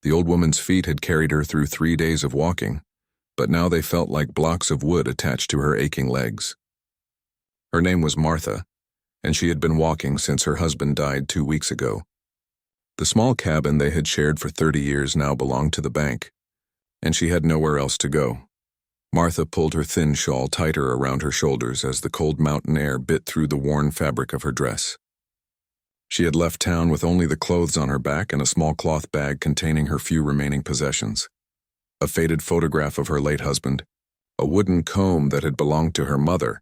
The old woman's feet had carried her through 3 days of walking, but now they felt like blocks of wood attached to her aching legs. Her name was Martha, and she had been walking since her husband died 2 weeks ago. The small cabin they had shared for 30 years now belonged to the bank, and she had nowhere else to go. Martha pulled her thin shawl tighter around her shoulders as the cold mountain air bit through the worn fabric of her dress. She had left town with only the clothes on her back and a small cloth bag containing her few remaining possessions. A faded photograph of her late husband, a wooden comb that had belonged to her mother,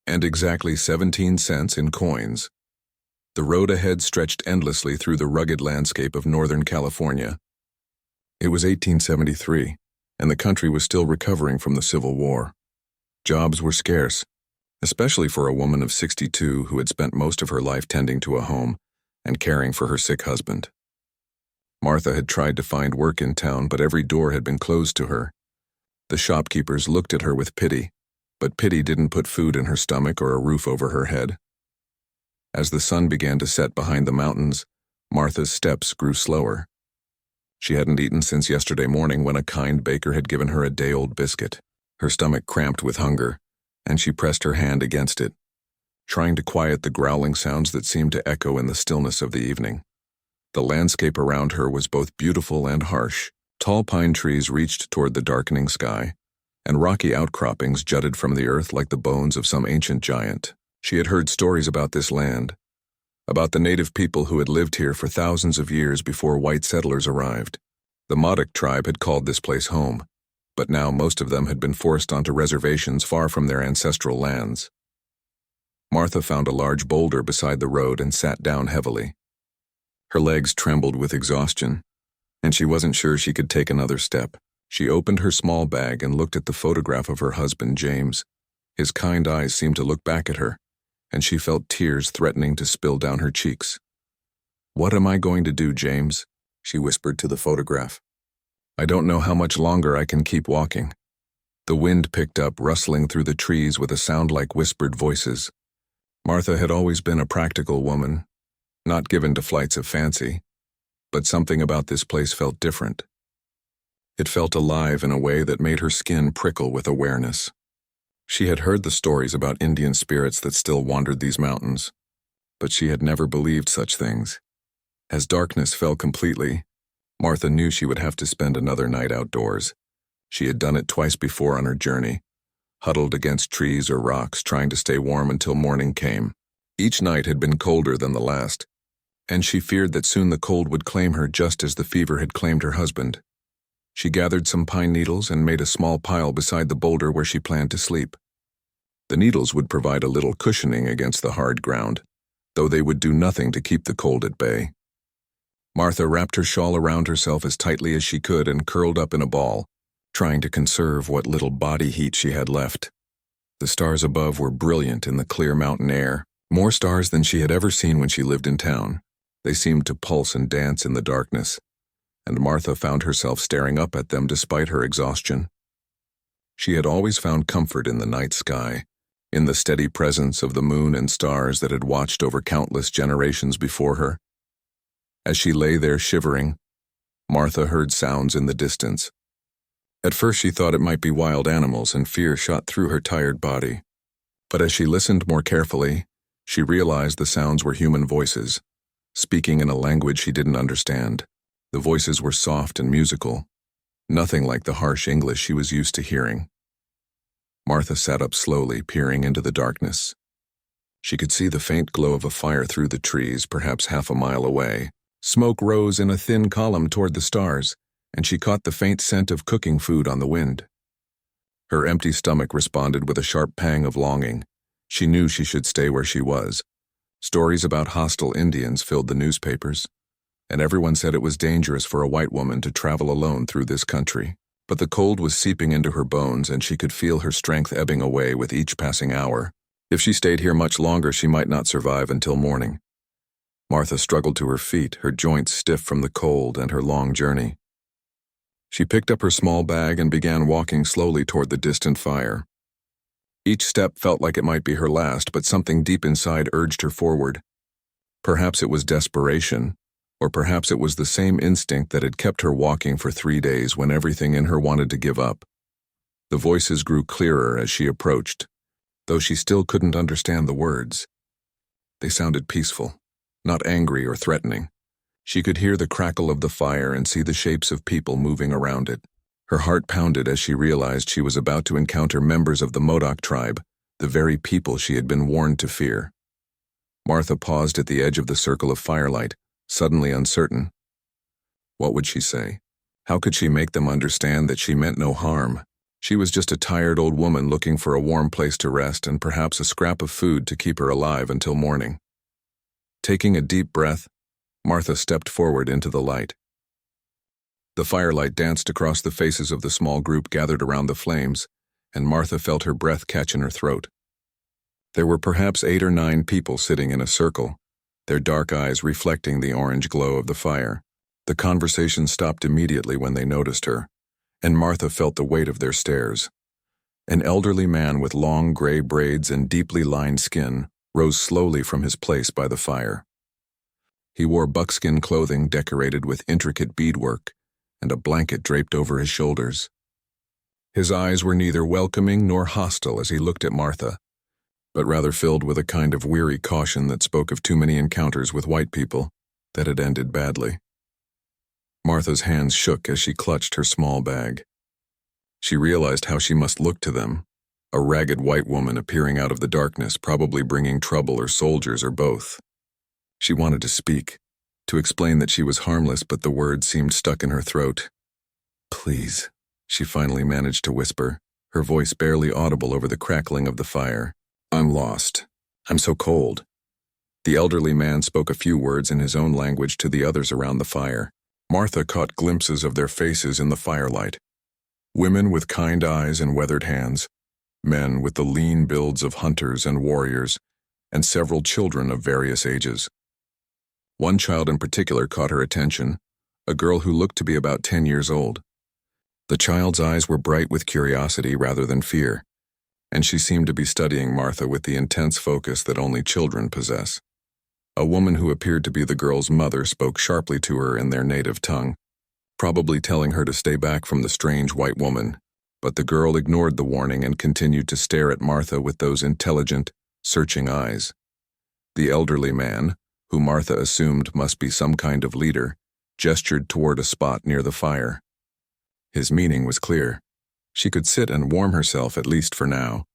and exactly 17 cents in coins. The road ahead stretched endlessly through the rugged landscape of Northern California. It was 1873, and the country was still recovering from the Civil War. Jobs were scarce, especially for a woman of 62 who had spent most of her life tending to a home and caring for her sick husband. Martha had tried to find work in town, but every door had been closed to her. The shopkeepers looked at her with pity, but pity didn't put food in her stomach or a roof over her head. As the sun began to set behind the mountains, Martha's steps grew slower. She hadn't eaten since yesterday morning when a kind baker had given her a day-old biscuit. Her stomach cramped with hunger, and she pressed her hand against it, trying to quiet the growling sounds that seemed to echo in the stillness of the evening. The landscape around her was both beautiful and harsh. Tall pine trees reached toward the darkening sky, and rocky outcroppings jutted from the earth like the bones of some ancient giant. She had heard stories about this land, about the native people who had lived here for thousands of years before white settlers arrived. The Modoc tribe had called this place home, but now most of them had been forced onto reservations far from their ancestral lands. Martha found a large boulder beside the road and sat down heavily. Her legs trembled with exhaustion, and she wasn't sure she could take another step. She opened her small bag and looked at the photograph of her husband, James. His kind eyes seemed to look back at her, and she felt tears threatening to spill down her cheeks. "What am I going to do, James?" she whispered to the photograph. "I don't know how much longer I can keep walking." The wind picked up, rustling through the trees with a sound like whispered voices. Martha had always been a practical woman, not given to flights of fancy, but something about this place felt different. It felt alive in a way that made her skin prickle with awareness. She had heard the stories about Indian spirits that still wandered these mountains, but she had never believed such things. As darkness fell completely, Martha knew she would have to spend another night outdoors. She had done it twice before on her journey, huddled against trees or rocks trying to stay warm until morning came. Each night had been colder than the last, and she feared that soon the cold would claim her just as the fever had claimed her husband. She gathered some pine needles and made a small pile beside the boulder where she planned to sleep. The needles would provide a little cushioning against the hard ground, though they would do nothing to keep the cold at bay. Martha wrapped her shawl around herself as tightly as she could and curled up in a ball, trying to conserve what little body heat she had left. The stars above were brilliant in the clear mountain air, more stars than she had ever seen when she lived in town. They seemed to pulse and dance in the darkness, and Martha found herself staring up at them despite her exhaustion. She had always found comfort in the night sky, in the steady presence of the moon and stars that had watched over countless generations before her. As she lay there shivering, Martha heard sounds in the distance. At first she thought it might be wild animals, and fear shot through her tired body. But as she listened more carefully, she realized the sounds were human voices, speaking in a language she didn't understand. The voices were soft and musical, nothing like the harsh English she was used to hearing. Martha sat up slowly, peering into the darkness. She could see the faint glow of a fire through the trees, perhaps half a mile away. Smoke rose in a thin column toward the stars, and she caught the faint scent of cooking food on the wind. Her empty stomach responded with a sharp pang of longing. She knew she should stay where she was. Stories about hostile Indians filled the newspapers, and everyone said it was dangerous for a white woman to travel alone through this country. But the cold was seeping into her bones, and she could feel her strength ebbing away with each passing hour. If she stayed here much longer, she might not survive until morning. Martha struggled to her feet, her joints stiff from the cold and her long journey. She picked up her small bag and began walking slowly toward the distant fire. Each step felt like it might be her last, but something deep inside urged her forward. Perhaps it was desperation, Or perhaps it was the same instinct that had kept her walking for 3 days when everything in her wanted to give up. The voices grew clearer as she approached, though she still couldn't understand the words. They sounded peaceful, not angry or threatening. She could hear the crackle of the fire and see the shapes of people moving around it. Her heart pounded as she realized she was about to encounter members of the Modoc tribe, the very people she had been warned to fear. Martha paused at the edge of the circle of firelight, suddenly uncertain. What would she say? How could she make them understand that she meant no harm? She was just a tired old woman looking for a warm place to rest and perhaps a scrap of food to keep her alive until morning. Taking a deep breath, Martha stepped forward into the light. The firelight danced across the faces of the small group gathered around the flames, and Martha felt her breath catch in her throat. There were perhaps 8 or 9 people sitting in a circle, their dark eyes reflecting the orange glow of the fire. The conversation stopped immediately when they noticed her, and Martha felt the weight of their stares. An elderly man with long gray braids and deeply lined skin rose slowly from his place by the fire. He wore buckskin clothing decorated with intricate beadwork and a blanket draped over his shoulders. His eyes were neither welcoming nor hostile as he looked at Martha, but rather filled with a kind of weary caution that spoke of too many encounters with white people that had ended badly. Martha's hands shook as she clutched her small bag. She realized how she must look to them, a ragged white woman appearing out of the darkness, probably bringing trouble or soldiers or both. She wanted to speak, to explain that she was harmless, but the words seemed stuck in her throat. "Please," she finally managed to whisper, her voice barely audible over the crackling of the fire. "I'm lost. I'm so cold." The elderly man spoke a few words in his own language to the others around the fire. Martha caught glimpses of their faces in the firelight. Women with kind eyes and weathered hands, men with the lean builds of hunters and warriors, and several children of various ages. One child in particular caught her attention, a girl who looked to be about 10 years old. The child's eyes were bright with curiosity rather than fear, and she seemed to be studying Martha with the intense focus that only children possess. A woman who appeared to be the girl's mother spoke sharply to her in their native tongue, probably telling her to stay back from the strange white woman, but the girl ignored the warning and continued to stare at Martha with those intelligent, searching eyes. The elderly man, who Martha assumed must be some kind of leader, gestured toward a spot near the fire. His meaning was clear. She could sit and warm herself, at least for now.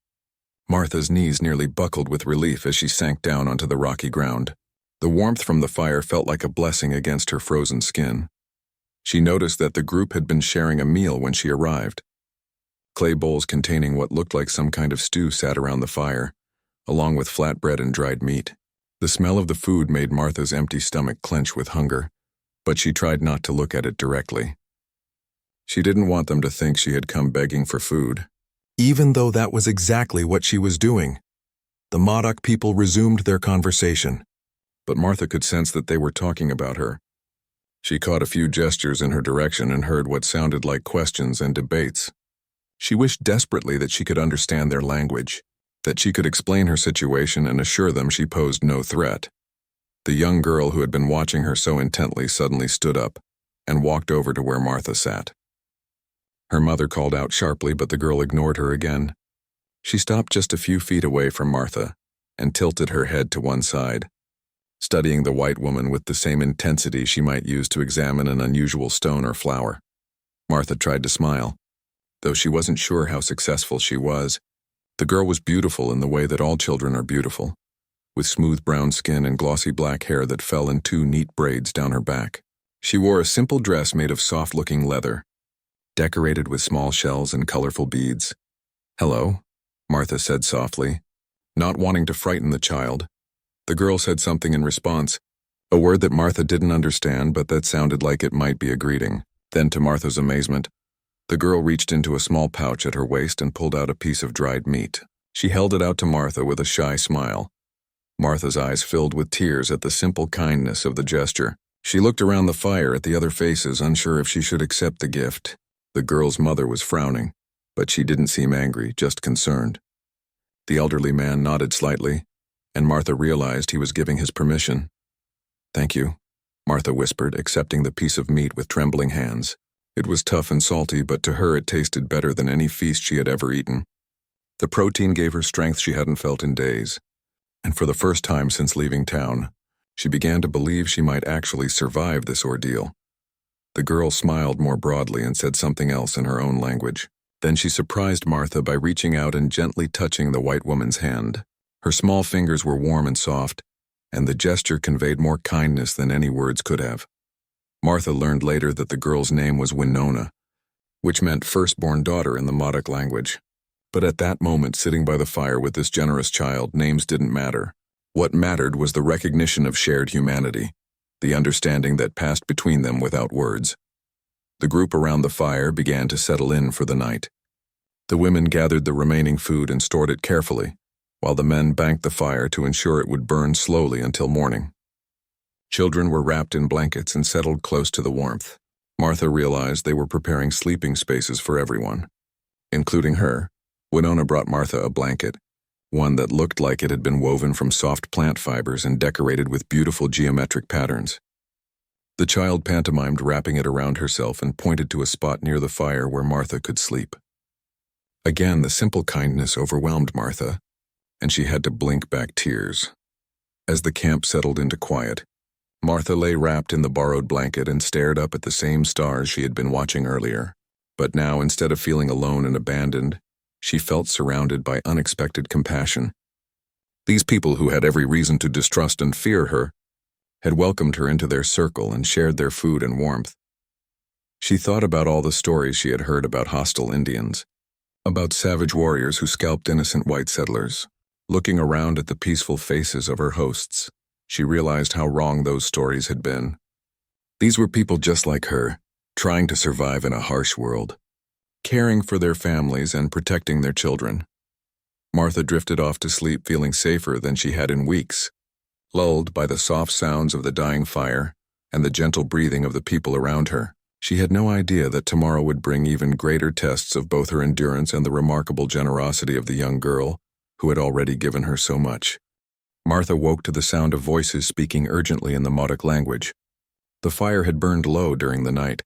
Martha's knees nearly buckled with relief as she sank down onto the rocky ground. The warmth from the fire felt like a blessing against her frozen skin. She noticed that the group had been sharing a meal when she arrived. Clay bowls containing what looked like some kind of stew sat around the fire, along with flatbread and dried meat. The smell of the food made Martha's empty stomach clench with hunger, but she tried not to look at it directly. She didn't want them to think she had come begging for food, even though that was exactly what she was doing. The Modoc people resumed their conversation, but Martha could sense that they were talking about her. She caught a few gestures in her direction and heard what sounded like questions and debates. She wished desperately that she could understand their language, that she could explain her situation and assure them she posed no threat. The young girl who had been watching her so intently suddenly stood up and walked over to where Martha sat. Her mother called out sharply, but the girl ignored her again. She stopped just a few feet away from Martha and tilted her head to one side, studying the white woman with the same intensity she might use to examine an unusual stone or flower. Martha tried to smile, though she wasn't sure how successful she was. The girl was beautiful in the way that all children are beautiful, with smooth brown skin and glossy black hair that fell in 2 neat braids down her back. She wore a simple dress made of soft-looking leather, decorated with small shells and colorful beads. "Hello," Martha said softly, not wanting to frighten the child. The girl said something in response, a word that Martha didn't understand but that sounded like it might be a greeting. Then, to Martha's amazement, the girl reached into a small pouch at her waist and pulled out a piece of dried meat. She held it out to Martha with a shy smile. Martha's eyes filled with tears at the simple kindness of the gesture. She looked around the fire at the other faces, unsure if she should accept the gift. The girl's mother was frowning, but she didn't seem angry, just concerned. The elderly man nodded slightly, and Martha realized he was giving his permission. "Thank you," Martha whispered, accepting the piece of meat with trembling hands. It was tough and salty, but to her it tasted better than any feast she had ever eaten. The protein gave her strength she hadn't felt in days, and for the first time since leaving town, she began to believe she might actually survive this ordeal. The girl smiled more broadly and said something else in her own language. Then she surprised Martha by reaching out and gently touching the white woman's hand. Her small fingers were warm and soft, and the gesture conveyed more kindness than any words could have. Martha learned later that the girl's name was Winona, which meant firstborn daughter in the Modoc language. But at that moment, sitting by the fire with this generous child, names didn't matter. What mattered was the recognition of shared humanity, the understanding that passed between them without words. The group around the fire began to settle in for the night. The women gathered the remaining food and stored it carefully, while the men banked the fire to ensure it would burn slowly until morning. Children were wrapped in blankets and settled close to the warmth. Martha realized they were preparing sleeping spaces for everyone, including her. Winona brought Martha a blanket, one that looked like it had been woven from soft plant fibers and decorated with beautiful geometric patterns. The child pantomimed wrapping it around herself and pointed to a spot near the fire where Martha could sleep. Again, the simple kindness overwhelmed Martha, and she had to blink back tears. As the camp settled into quiet, Martha lay wrapped in the borrowed blanket and stared up at the same stars she had been watching earlier. But now, instead of feeling alone and abandoned, she felt surrounded by unexpected compassion. These people who had every reason to distrust and fear her had welcomed her into their circle and shared their food and warmth. She thought about all the stories she had heard about hostile Indians, about savage warriors who scalped innocent white settlers. Looking around at the peaceful faces of her hosts, she realized how wrong those stories had been. These were people just like her, trying to survive in a harsh world, caring for their families and protecting their children. Martha drifted off to sleep feeling safer than she had in weeks, lulled by the soft sounds of the dying fire and the gentle breathing of the people around her. She had no idea that tomorrow would bring even greater tests of both her endurance and the remarkable generosity of the young girl who had already given her so much. Martha woke to the sound of voices speaking urgently in the Modoc language. The fire had burned low during the night,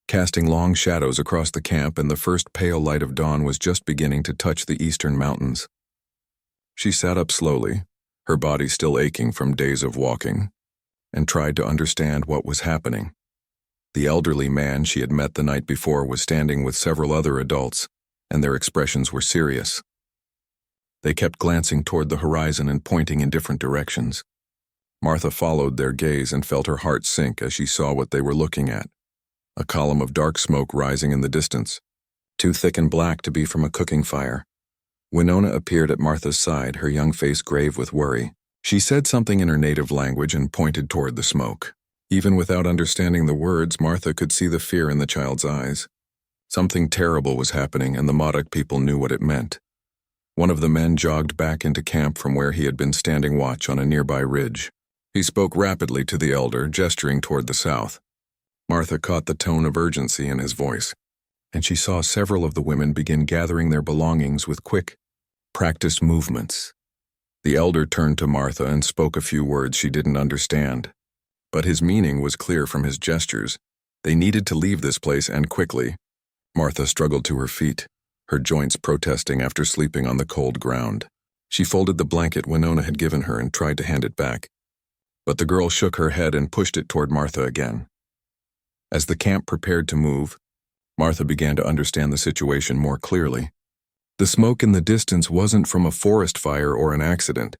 casting long shadows across the camp, and the first pale light of dawn was just beginning to touch the eastern mountains. She sat up slowly, her body still aching from days of walking, and tried to understand what was happening. The elderly man she had met the night before was standing with several other adults, and their expressions were serious. They kept glancing toward the horizon and pointing in different directions. Martha followed their gaze and felt her heart sink as she saw what they were looking at. A column of dark smoke rising in the distance, too thick and black to be from a cooking fire. Winona appeared at Martha's side, her young face grave with worry. She said something in her native language and pointed toward the smoke. Even without understanding the words, Martha could see the fear in the child's eyes. Something terrible was happening, and the Modoc people knew what it meant. One of the men jogged back into camp from where he had been standing watch on a nearby ridge. He spoke rapidly to the elder, gesturing toward the south. Martha caught the tone of urgency in his voice, and she saw several of the women begin gathering their belongings with quick, practiced movements. The elder turned to Martha and spoke a few words she didn't understand, but his meaning was clear from his gestures. They needed to leave this place, and quickly. Martha struggled to her feet, her joints protesting after sleeping on the cold ground. She folded the blanket Winona had given her and tried to hand it back, but the girl shook her head and pushed it toward Martha again. As the camp prepared to move, Martha began to understand the situation more clearly. The smoke in the distance wasn't from a forest fire or an accident.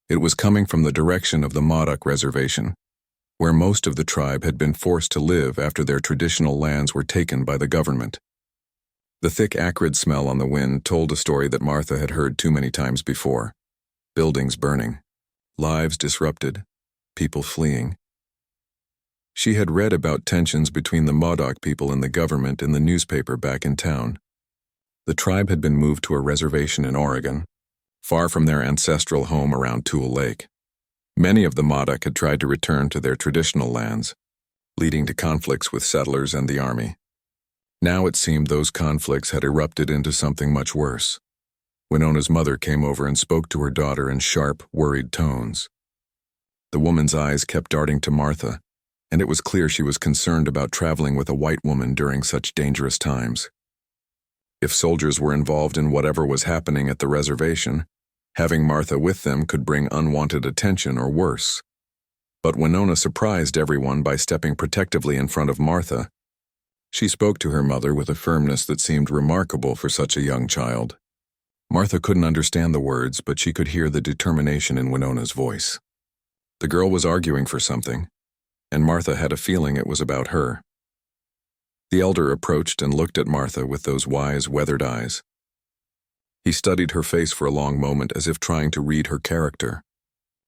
It was coming from the direction of the Modoc reservation, where most of the tribe had been forced to live after their traditional lands were taken by the government. The thick, acrid smell on the wind told a story that Martha had heard too many times before. Buildings burning, lives disrupted, people fleeing. She had read about tensions between the Modoc people and the government in the newspaper back in town. The tribe had been moved to a reservation in Oregon, far from their ancestral home around Tule Lake. Many of the Modoc had tried to return to their traditional lands, leading to conflicts with settlers and the army. Now it seemed those conflicts had erupted into something much worse. Winona's mother came over and spoke to her daughter in sharp, worried tones. The woman's eyes kept darting to Martha, and it was clear she was concerned about traveling with a white woman during such dangerous times. If soldiers were involved in whatever was happening at the reservation, having Martha with them could bring unwanted attention or worse. But Winona surprised everyone by stepping protectively in front of Martha. She spoke to her mother with a firmness that seemed remarkable for such a young child. Martha couldn't understand the words, but she could hear the determination in Winona's voice. The girl was arguing for something, and Martha had a feeling it was about her. The elder approached and looked at Martha with those wise, weathered eyes. He studied her face for a long moment as if trying to read her character.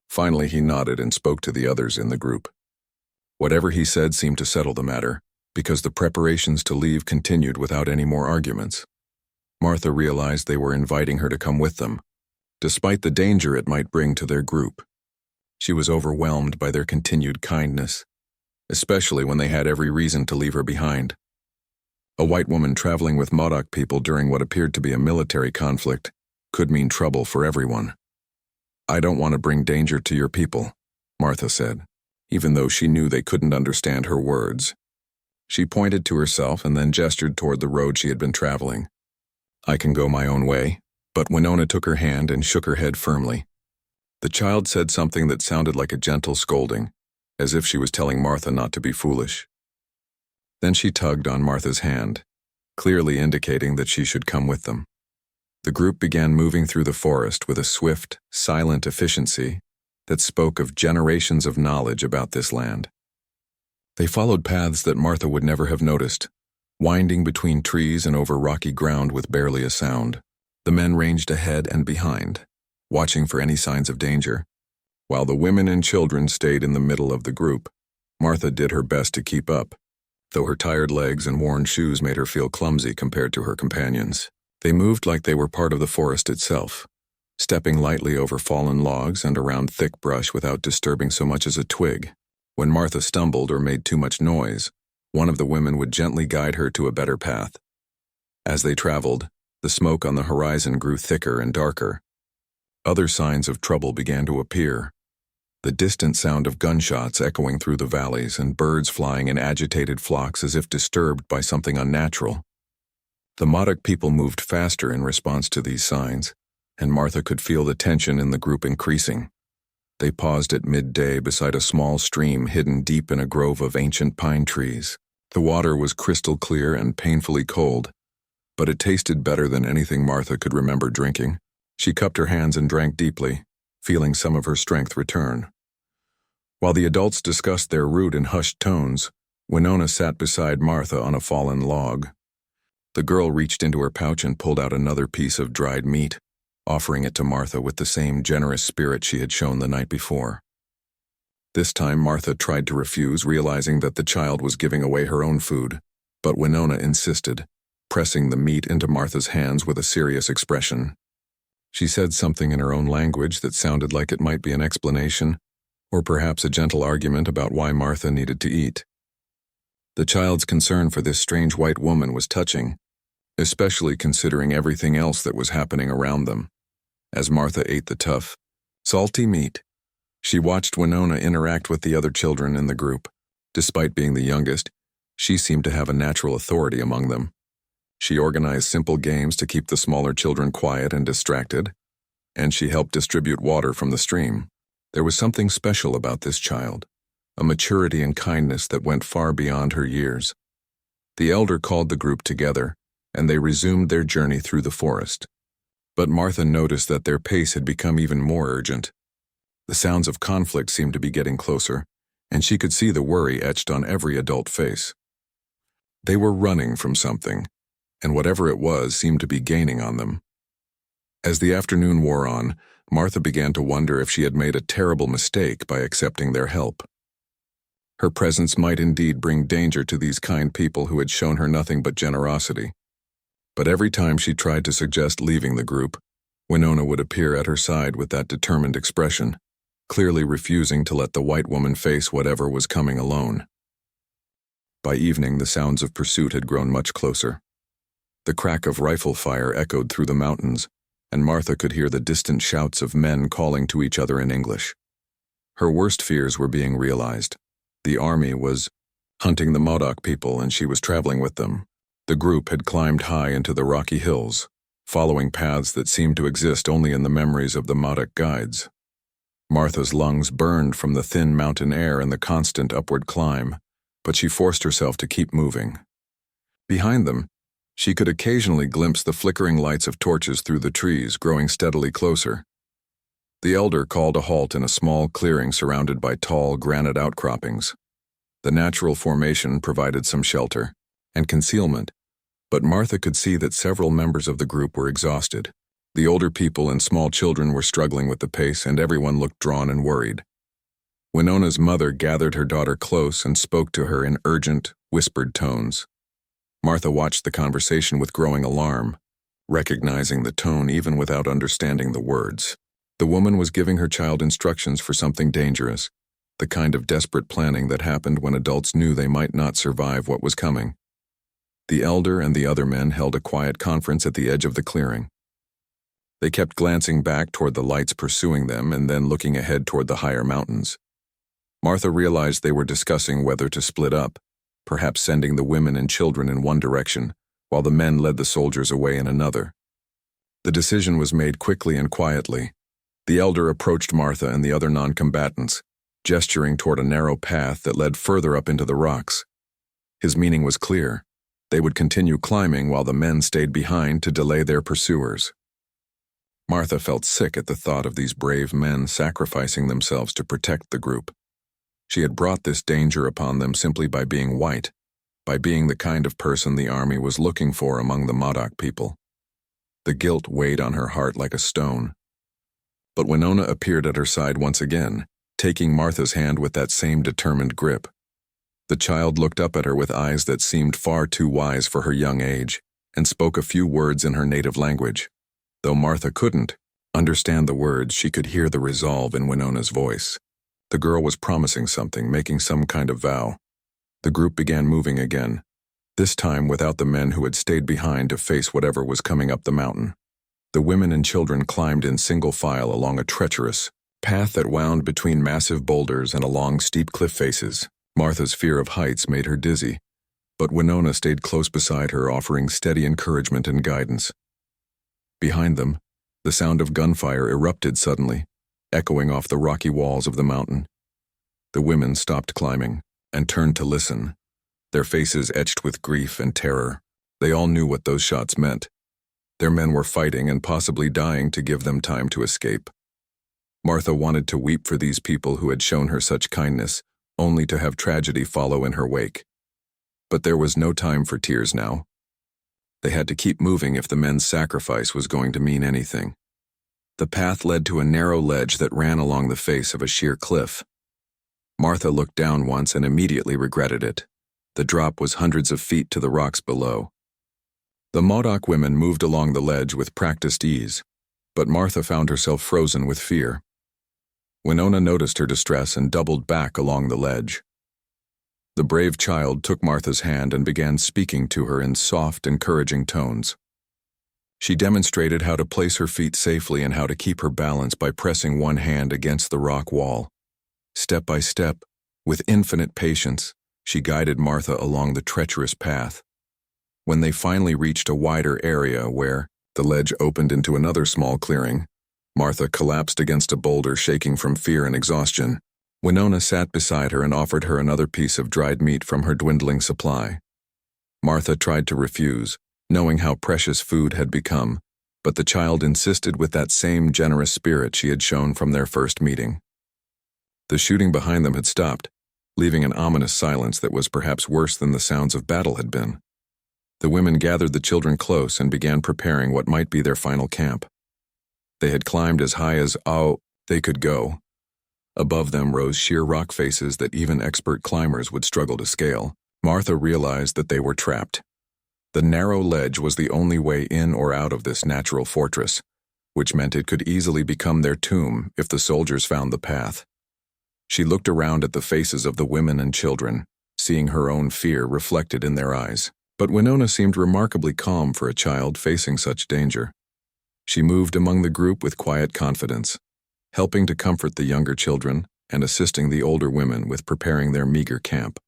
Finally, he nodded and spoke to the others in the group. Whatever he said seemed to settle the matter, because the preparations to leave continued without any more arguments. Martha realized they were inviting her to come with them, despite the danger it might bring to their group. She was overwhelmed by their continued kindness, especially when they had every reason to leave her behind. A white woman traveling with Modoc people during what appeared to be a military conflict could mean trouble for everyone. "I don't want to bring danger to your people," Martha said, even though she knew they couldn't understand her words. She pointed to herself and then gestured toward the road she had been traveling. "I can go my own way," but Winona took her hand and shook her head firmly. The child said something that sounded like a gentle scolding, as if she was telling Martha not to be foolish. Then she tugged on Martha's hand, clearly indicating that she should come with them. The group began moving through the forest with a swift, silent efficiency that spoke of generations of knowledge about this land. They followed paths that Martha would never have noticed, winding between trees and over rocky ground with barely a sound. The men ranged ahead and behind, watching for any signs of danger, while the women and children stayed in the middle of the group. Martha did her best to keep up, though her tired legs and worn shoes made her feel clumsy compared to her companions. They moved like they were part of the forest itself, stepping lightly over fallen logs and around thick brush without disturbing so much as a twig. When Martha stumbled or made too much noise, one of the women would gently guide her to a better path. As they traveled, the smoke on the horizon grew thicker and darker. Other signs of trouble began to appear. The distant sound of gunshots echoing through the valleys and birds flying in agitated flocks as if disturbed by something unnatural. The Modoc people moved faster in response to these signs, and Martha could feel the tension in the group increasing. They paused at midday beside a small stream hidden deep in a grove of ancient pine trees. The water was crystal clear and painfully cold, but it tasted better than anything Martha could remember drinking. She cupped her hands and drank deeply, feeling some of her strength return. While the adults discussed their route in hushed tones, Winona sat beside Martha on a fallen log. The girl reached into her pouch and pulled out another piece of dried meat, offering it to Martha with the same generous spirit she had shown the night before. This time Martha tried to refuse, realizing that the child was giving away her own food, but Winona insisted, pressing the meat into Martha's hands with a serious expression. She said something in her own language that sounded like it might be an explanation, or perhaps a gentle argument about why Martha needed to eat. The child's concern for this strange white woman was touching, especially considering everything else that was happening around them. As Martha ate the tough, salty meat, she watched Winona interact with the other children in the group. Despite being the youngest, she seemed to have a natural authority among them. She organized simple games to keep the smaller children quiet and distracted, and she helped distribute water from the stream. There was something special about this child, a maturity and kindness that went far beyond her years. The elder called the group together, and they resumed their journey through the forest. But Martha noticed that their pace had become even more urgent. The sounds of conflict seemed to be getting closer, and she could see the worry etched on every adult face. They were running from something, and whatever it was seemed to be gaining on them. As the afternoon wore on, Martha began to wonder if she had made a terrible mistake by accepting their help. Her presence might indeed bring danger to these kind people who had shown her nothing but generosity. But every time she tried to suggest leaving the group, Winona would appear at her side with that determined expression, clearly refusing to let the white woman face whatever was coming alone. By evening, the sounds of pursuit had grown much closer. The crack of rifle fire echoed through the mountains, and Martha could hear the distant shouts of men calling to each other in English. Her worst fears were being realized. The army was hunting the Modoc people, and she was traveling with them. The group had climbed high into the rocky hills, following paths that seemed to exist only in the memories of the Modoc guides. Martha's lungs burned from the thin mountain air and the constant upward climb, but she forced herself to keep moving. Behind them, she could occasionally glimpse the flickering lights of torches through the trees, growing steadily closer. The elder called a halt in a small clearing surrounded by tall granite outcroppings. The natural formation provided some shelter and concealment, but Martha could see that several members of the group were exhausted. The older people and small children were struggling with the pace, and everyone looked drawn and worried. Winona's mother gathered her daughter close and spoke to her in urgent, whispered tones. Martha watched the conversation with growing alarm, recognizing the tone even without understanding the words. The woman was giving her child instructions for something dangerous, the kind of desperate planning that happened when adults knew they might not survive what was coming. The elder and the other men held a quiet conference at the edge of the clearing. They kept glancing back toward the lights pursuing them and then looking ahead toward the higher mountains. Martha realized they were discussing whether to split up, perhaps sending the women and children in one direction, while the men led the soldiers away in another. The decision was made quickly and quietly. The elder approached Martha and the other non-combatants, gesturing toward a narrow path that led further up into the rocks. His meaning was clear. They would continue climbing while the men stayed behind to delay their pursuers. Martha felt sick at the thought of these brave men sacrificing themselves to protect the group. She had brought this danger upon them simply by being white, by being the kind of person the army was looking for among the Modoc people. The guilt weighed on her heart like a stone. But Winona appeared at her side once again, taking Martha's hand with that same determined grip. The child looked up at her with eyes that seemed far too wise for her young age, and spoke a few words in her native language. Though Martha couldn't understand the words, she could hear the resolve in Winona's voice. The girl was promising something, making some kind of vow. The group began moving again, this time without the men who had stayed behind to face whatever was coming up the mountain. The women and children climbed in single file along a treacherous path that wound between massive boulders and along steep cliff faces. Martha's fear of heights made her dizzy, but Winona stayed close beside her, offering steady encouragement and guidance. Behind them, the sound of gunfire erupted suddenly, echoing off the rocky walls of the mountain. The women stopped climbing and turned to listen, their faces etched with grief and terror. They all knew what those shots meant. Their men were fighting and possibly dying to give them time to escape. Martha wanted to weep for these people who had shown her such kindness, only to have tragedy follow in her wake. But there was no time for tears now. They had to keep moving if the men's sacrifice was going to mean anything. The path led to a narrow ledge that ran along the face of a sheer cliff. Martha looked down once and immediately regretted it. The drop was hundreds of feet to the rocks below. The Modoc women moved along the ledge with practiced ease, but Martha found herself frozen with fear. Winona noticed her distress and doubled back along the ledge. The brave child took Martha's hand and began speaking to her in soft, encouraging tones. She demonstrated how to place her feet safely and how to keep her balance by pressing one hand against the rock wall. Step by step, with infinite patience, she guided Martha along the treacherous path. When they finally reached a wider area where the ledge opened into another small clearing, Martha collapsed against a boulder, shaking from fear and exhaustion. Winona sat beside her and offered her another piece of dried meat from her dwindling supply. Martha tried to refuse, knowing how precious food had become, but the child insisted with that same generous spirit she had shown from their first meeting. The shooting behind them had stopped, leaving an ominous silence that was perhaps worse than the sounds of battle had been. The women gathered the children close and began preparing what might be their final camp. They had climbed as high as they could go. Above them rose sheer rock faces that even expert climbers would struggle to scale. Martha realized that they were trapped. The narrow ledge was the only way in or out of this natural fortress, which meant it could easily become their tomb if the soldiers found the path. She looked around at the faces of the women and children, seeing her own fear reflected in their eyes. But Winona seemed remarkably calm for a child facing such danger. She moved among the group with quiet confidence, helping to comfort the younger children and assisting the older women with preparing their meager camp.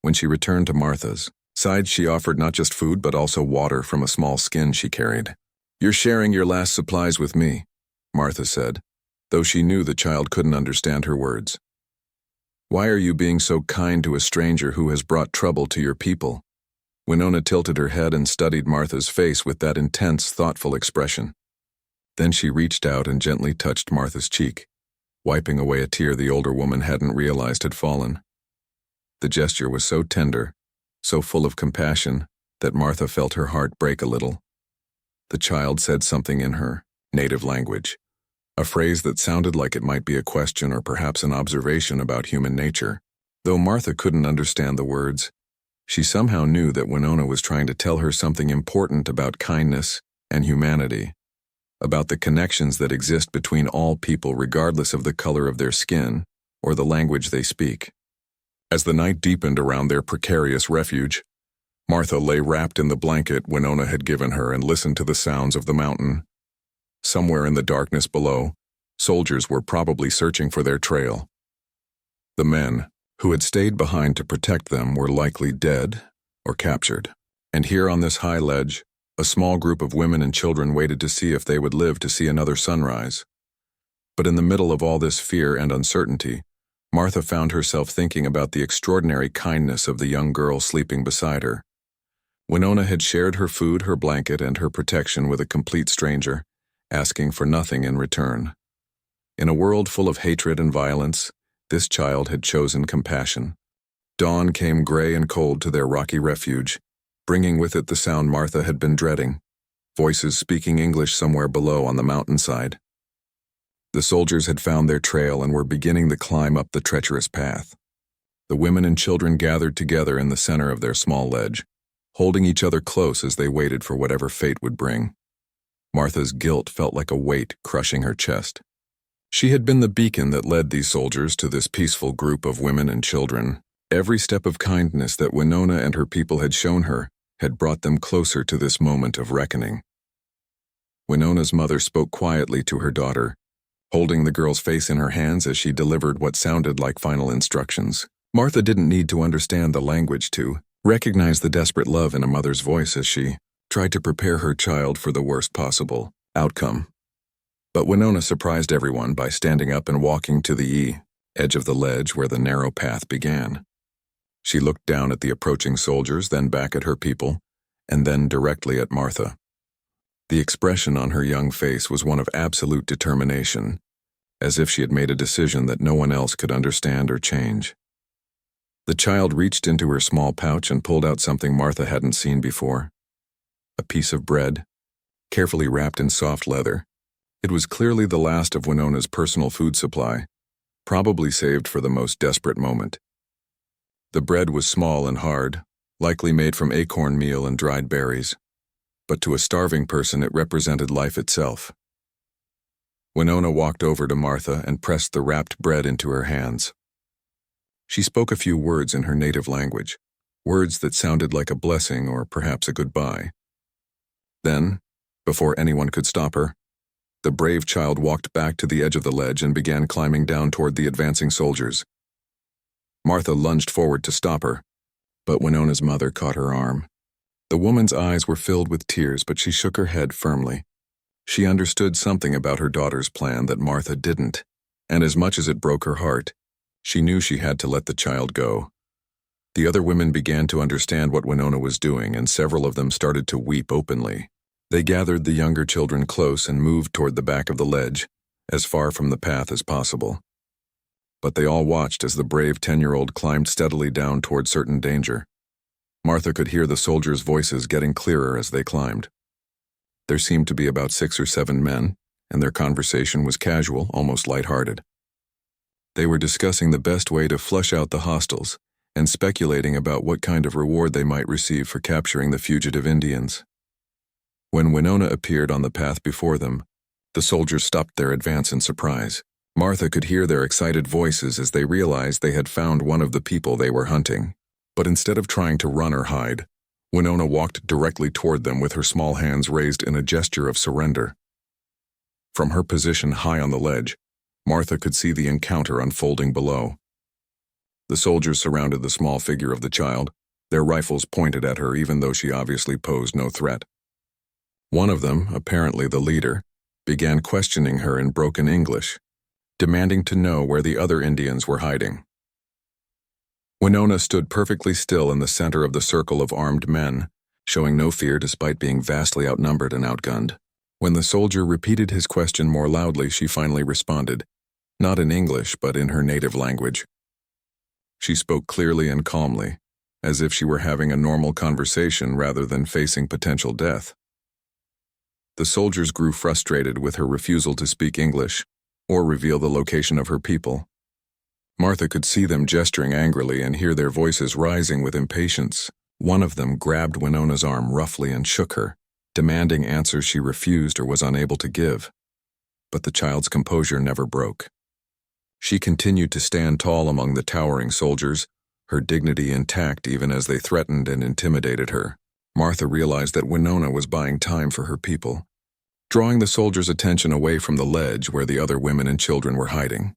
When she returned to Martha's side, she offered not just food but also water from a small skin she carried. "You're sharing your last supplies with me," Martha said, though she knew the child couldn't understand her words. "Why are you being so kind to a stranger who has brought trouble to your people?" Winona tilted her head and studied Martha's face with that intense, thoughtful expression. Then she reached out and gently touched Martha's cheek, wiping away a tear the older woman hadn't realized had fallen. The gesture was so tender, so full of compassion, that Martha felt her heart break a little. The child said something in her native language, a phrase that sounded like it might be a question or perhaps an observation about human nature. Though Martha couldn't understand the words, she somehow knew that Winona was trying to tell her something important about kindness and humanity, about the connections that exist between all people regardless of the color of their skin or the language they speak. As the night deepened around their precarious refuge, Martha lay wrapped in the blanket Winona had given her and listened to the sounds of the mountain. Somewhere in the darkness below, soldiers were probably searching for their trail. The men, who had stayed behind to protect them, were likely dead or captured. And here on this high ledge, a small group of women and children waited to see if they would live to see another sunrise. But in the middle of all this fear and uncertainty, Martha found herself thinking about the extraordinary kindness of the young girl sleeping beside her. Winona had shared her food, her blanket, and her protection with a complete stranger, asking for nothing in return. In a world full of hatred and violence, this child had chosen compassion. Dawn came gray and cold to their rocky refuge, bringing with it the sound Martha had been dreading, voices speaking English somewhere below on the mountainside. The soldiers had found their trail and were beginning the climb up the treacherous path. The women and children gathered together in the center of their small ledge, holding each other close as they waited for whatever fate would bring. Martha's guilt felt like a weight crushing her chest. She had been the beacon that led these soldiers to this peaceful group of women and children. Every step of kindness that Winona and her people had shown her had brought them closer to this moment of reckoning. Winona's mother spoke quietly to her daughter, holding the girl's face in her hands as she delivered what sounded like final instructions. Martha didn't need to understand the language to recognize the desperate love in a mother's voice as she tried to prepare her child for the worst possible outcome. But Winona surprised everyone by standing up and walking to the edge of the ledge where the narrow path began. She looked down at the approaching soldiers, then back at her people, and then directly at Martha. The expression on her young face was one of absolute determination, as if she had made a decision that no one else could understand or change. The child reached into her small pouch and pulled out something Martha hadn't seen before. A piece of bread, carefully wrapped in soft leather. It was clearly the last of Winona's personal food supply, probably saved for the most desperate moment. The bread was small and hard, likely made from acorn meal and dried berries, but to a starving person it represented life itself. Winona walked over to Martha and pressed the wrapped bread into her hands. She spoke a few words in her native language, words that sounded like a blessing or perhaps a goodbye. Then, before anyone could stop her, the brave child walked back to the edge of the ledge and began climbing down toward the advancing soldiers. Martha lunged forward to stop her, but Winona's mother caught her arm. The woman's eyes were filled with tears, but she shook her head firmly. She understood something about her daughter's plan that Martha didn't, and as much as it broke her heart, she knew she had to let the child go. The other women began to understand what Winona was doing, and several of them started to weep openly. They gathered the younger children close and moved toward the back of the ledge, as far from the path as possible. But they all watched as the brave 10-year-old climbed steadily down toward certain danger. Martha could hear the soldiers' voices getting clearer as they climbed. There seemed to be about 6 or 7 men, and their conversation was casual, almost lighthearted. They were discussing the best way to flush out the hostiles and speculating about what kind of reward they might receive for capturing the fugitive Indians. When Winona appeared on the path before them, the soldiers stopped their advance in surprise. Martha could hear their excited voices as they realized they had found one of the people they were hunting. But instead of trying to run or hide, Winona walked directly toward them with her small hands raised in a gesture of surrender. From her position high on the ledge, Martha could see the encounter unfolding below. The soldiers surrounded the small figure of the child, their rifles pointed at her even though she obviously posed no threat. One of them, apparently the leader, began questioning her in broken English, demanding to know where the other Indians were hiding. Winona stood perfectly still in the center of the circle of armed men, showing no fear despite being vastly outnumbered and outgunned. When the soldier repeated his question more loudly, she finally responded, not in English but in her native language. She spoke clearly and calmly, as if she were having a normal conversation rather than facing potential death. The soldiers grew frustrated with her refusal to speak English or reveal the location of her people. Martha could see them gesturing angrily and hear their voices rising with impatience. One of them grabbed Winona's arm roughly and shook her, demanding answers she refused or was unable to give. But the child's composure never broke. She continued to stand tall among the towering soldiers, her dignity intact even as they threatened and intimidated her. Martha realized that Winona was buying time for her people, drawing the soldiers' attention away from the ledge where the other women and children were hiding.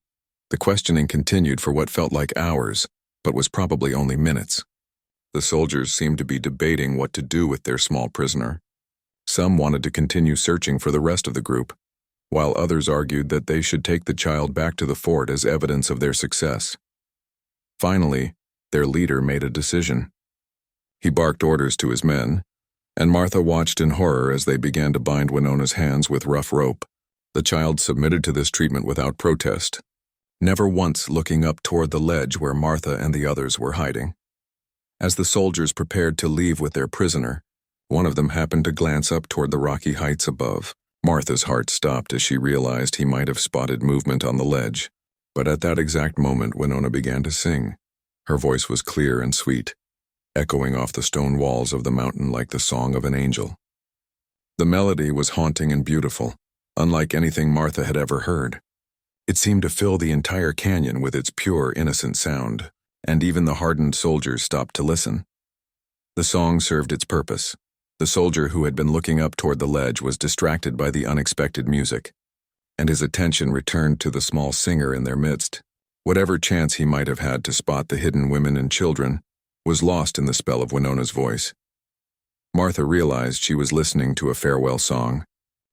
The questioning continued for what felt like hours, but was probably only minutes. The soldiers seemed to be debating what to do with their small prisoner. Some wanted to continue searching for the rest of the group, while others argued that they should take the child back to the fort as evidence of their success. Finally, their leader made a decision. He barked orders to his men, and Martha watched in horror as they began to bind Winona's hands with rough rope. The child submitted to this treatment without protest, never once looking up toward the ledge where Martha and the others were hiding. As the soldiers prepared to leave with their prisoner, one of them happened to glance up toward the rocky heights above. Martha's heart stopped as she realized he might have spotted movement on the ledge. But at that exact moment, Winona began to sing. Her voice was clear and sweet, echoing off the stone walls of the mountain like the song of an angel. The melody was haunting and beautiful, unlike anything Martha had ever heard. It seemed to fill the entire canyon with its pure, innocent sound, and even the hardened soldiers stopped to listen. The song served its purpose. The soldier who had been looking up toward the ledge was distracted by the unexpected music, and his attention returned to the small singer in their midst. Whatever chance he might have had to spot the hidden women and children was lost in the spell of Winona's voice. Martha realized she was listening to a farewell song,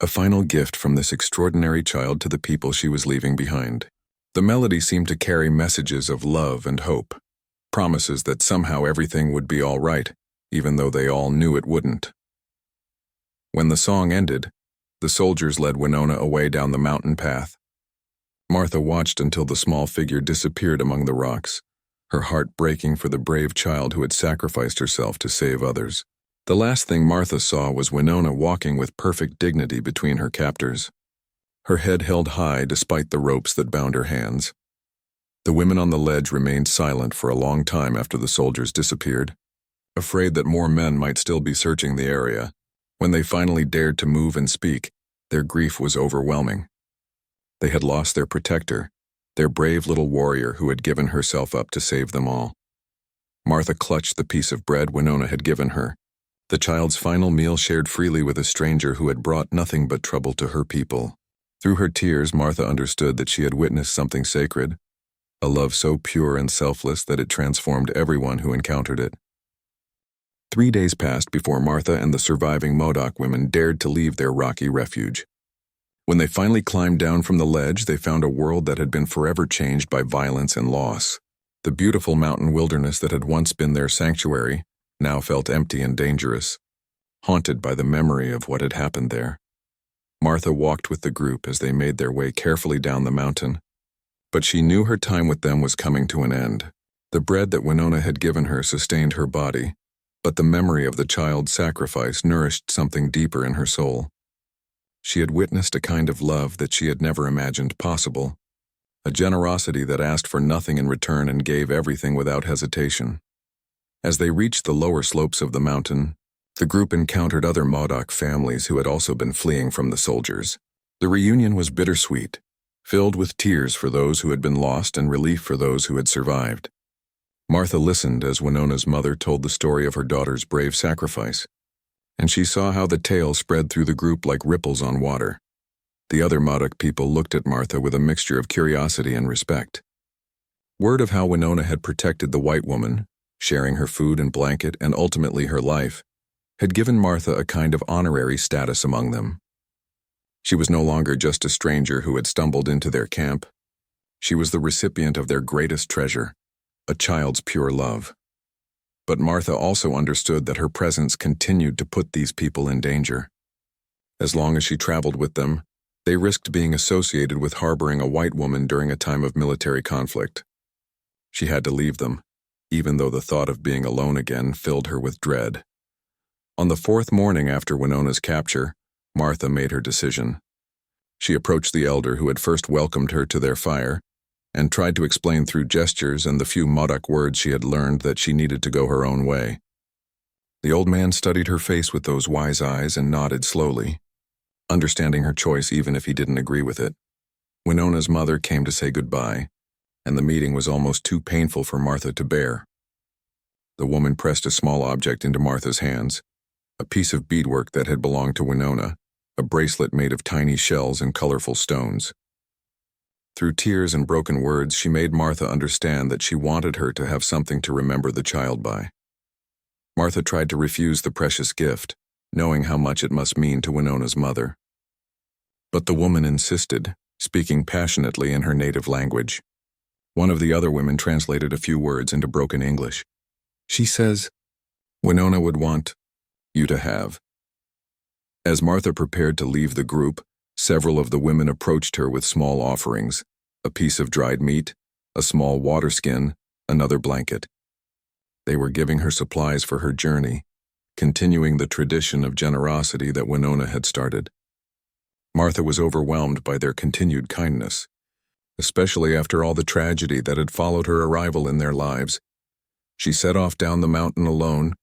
a final gift from this extraordinary child to the people she was leaving behind. The melody seemed to carry messages of love and hope, promises that somehow everything would be all right, even though they all knew it wouldn't. When the song ended, the soldiers led Winona away down the mountain path. Martha watched until the small figure disappeared among the rocks, her heart breaking for the brave child who had sacrificed herself to save others. The last thing Martha saw was Winona walking with perfect dignity between her captors, her head held high despite the ropes that bound her hands. The women on the ledge remained silent for a long time after the soldiers disappeared, afraid that more men might still be searching the area. When they finally dared to move and speak, their grief was overwhelming. They had lost their protector, their brave little warrior who had given herself up to save them all. Martha clutched the piece of bread Winona had given her, the child's final meal shared freely with a stranger who had brought nothing but trouble to her people. Through her tears, Martha understood that she had witnessed something sacred, a love so pure and selfless that it transformed everyone who encountered it. 3 days passed before Martha and the surviving Modoc women dared to leave their rocky refuge. When they finally climbed down from the ledge, they found a world that had been forever changed by violence and loss. The beautiful mountain wilderness that had once been their sanctuary now felt empty and dangerous, haunted by the memory of what had happened there. Martha walked with the group as they made their way carefully down the mountain, but she knew her time with them was coming to an end. The bread that Winona had given her sustained her body, but the memory of the child's sacrifice nourished something deeper in her soul. She had witnessed a kind of love that she had never imagined possible, a generosity that asked for nothing in return and gave everything without hesitation. As they reached the lower slopes of the mountain, the group encountered other Modoc families who had also been fleeing from the soldiers. The reunion was bittersweet, filled with tears for those who had been lost and relief for those who had survived. Martha listened as Winona's mother told the story of her daughter's brave sacrifice, and she saw how the tale spread through the group like ripples on water. The other Modoc people looked at Martha with a mixture of curiosity and respect. Word of how Winona had protected the white woman, sharing her food and blanket and ultimately her life, had given Martha a kind of honorary status among them. She was no longer just a stranger who had stumbled into their camp. She was the recipient of their greatest treasure, a child's pure love. But Martha also understood that her presence continued to put these people in danger. As long as she traveled with them, they risked being associated with harboring a white woman during a time of military conflict. She had to leave them, even though the thought of being alone again filled her with dread. On the fourth morning after Winona's capture, Martha made her decision. She approached the elder who had first welcomed her to their fire and tried to explain through gestures and the few Modoc words she had learned that she needed to go her own way. The old man studied her face with those wise eyes and nodded slowly, understanding her choice even if he didn't agree with it. Winona's mother came to say goodbye, and the meeting was almost too painful for Martha to bear. The woman pressed a small object into Martha's hands, a piece of beadwork that had belonged to Winona, a bracelet made of tiny shells and colorful stones. Through tears and broken words, she made Martha understand that she wanted her to have something to remember the child by. Martha tried to refuse the precious gift, knowing how much it must mean to Winona's mother. But the woman insisted, speaking passionately in her native language. One of the other women translated a few words into broken English. She says, "Winona would want you to have." As Martha prepared to leave the group, several of the women approached her with small offerings, a piece of dried meat, a small water skin, another blanket. They were giving her supplies for her journey, continuing the tradition of generosity that Winona had started. Martha was overwhelmed by their continued kindness, especially after all the tragedy that had followed her arrival in their lives. She set off down the mountain alone,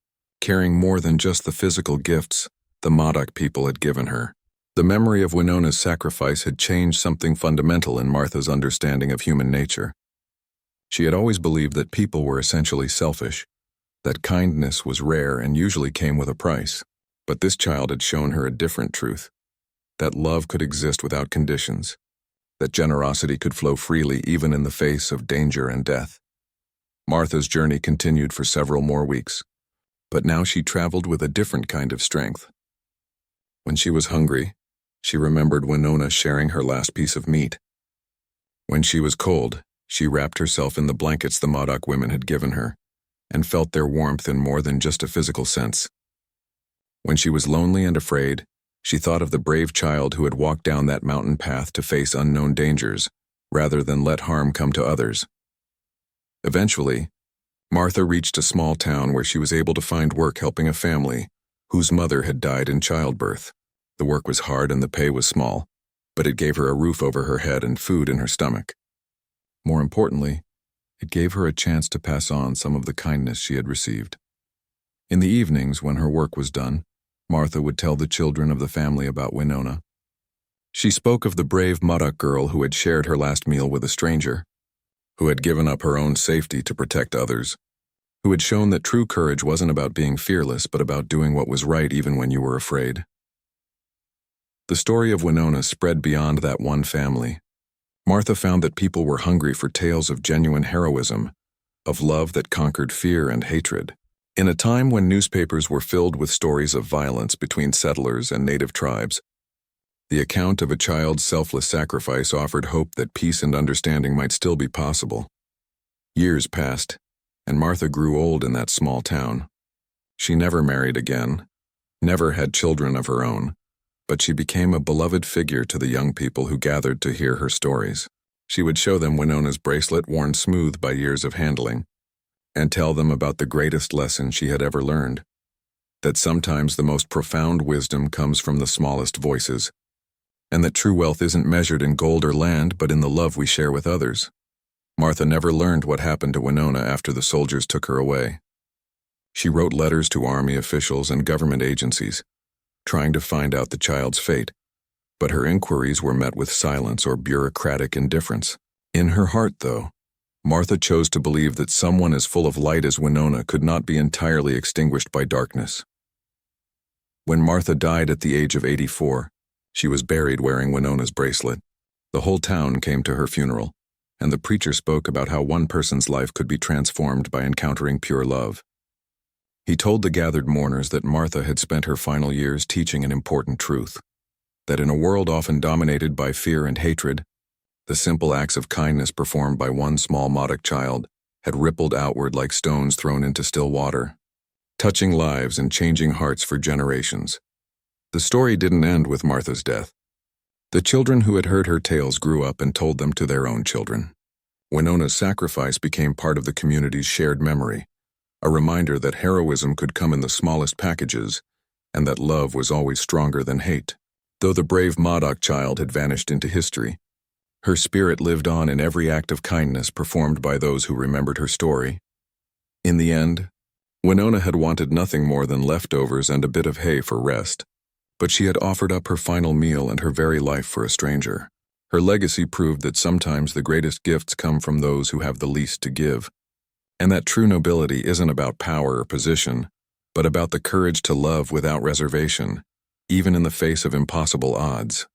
carrying more than just the physical gifts the Modoc people had given her. The memory of Winona's sacrifice had changed something fundamental in Martha's understanding of human nature. She had always believed that people were essentially selfish, that kindness was rare and usually came with a price. But this child had shown her a different truth, that love could exist without conditions, that generosity could flow freely even in the face of danger and death. Martha's journey continued for several more weeks, but now she traveled with a different kind of strength. When she was hungry, she remembered Winona sharing her last piece of meat. When she was cold, she wrapped herself in the blankets the Modoc women had given her, and felt their warmth in more than just a physical sense. When she was lonely and afraid, she thought of the brave child who had walked down that mountain path to face unknown dangers, rather than let harm come to others. Eventually, Martha reached a small town where she was able to find work helping a family whose mother had died in childbirth. The work was hard and the pay was small, but it gave her a roof over her head and food in her stomach. More importantly, it gave her a chance to pass on some of the kindness she had received. In the evenings, when her work was done, Martha would tell the children of the family about Winona. She spoke of the brave Modoc girl who had shared her last meal with a stranger, who had given up her own safety to protect others, who had shown that true courage wasn't about being fearless but about doing what was right even when you were afraid. The story of Winona spread beyond that one family. Martha found that people were hungry for tales of genuine heroism, of love that conquered fear and hatred. In a time when newspapers were filled with stories of violence between settlers and native tribes, the account of a child's selfless sacrifice offered hope that peace and understanding might still be possible. Years passed, and Martha grew old in that small town. She never married again, never had children of her own, but she became a beloved figure to the young people who gathered to hear her stories. She would show them Winona's bracelet worn smooth by years of handling, and tell them about the greatest lesson she had ever learned, that sometimes the most profound wisdom comes from the smallest voices, and that true wealth isn't measured in gold or land but in the love we share with others. Martha never learned what happened to Winona after the soldiers took her away. She wrote letters to army officials and government agencies, trying to find out the child's fate, but her inquiries were met with silence or bureaucratic indifference. In her heart, though, Martha chose to believe that someone as full of light as Winona could not be entirely extinguished by darkness. When Martha died at the age of 84, She was buried wearing Winona's bracelet. The whole town came to her funeral, and the preacher spoke about how one person's life could be transformed by encountering pure love. He told the gathered mourners that Martha had spent her final years teaching an important truth, that in a world often dominated by fear and hatred, the simple acts of kindness performed by one small Modoc child had rippled outward like stones thrown into still water, touching lives and changing hearts for generations. The story didn't end with Martha's death. The children who had heard her tales grew up and told them to their own children. Winona's sacrifice became part of the community's shared memory, a reminder that heroism could come in the smallest packages and that love was always stronger than hate. Though the brave Modoc child had vanished into history, her spirit lived on in every act of kindness performed by those who remembered her story. In the end, Winona had wanted nothing more than leftovers and a bit of hay for rest, but she had offered up her final meal and her very life for a stranger. Her legacy proved that sometimes the greatest gifts come from those who have the least to give, and that true nobility isn't about power or position, but about the courage to love without reservation, even in the face of impossible odds.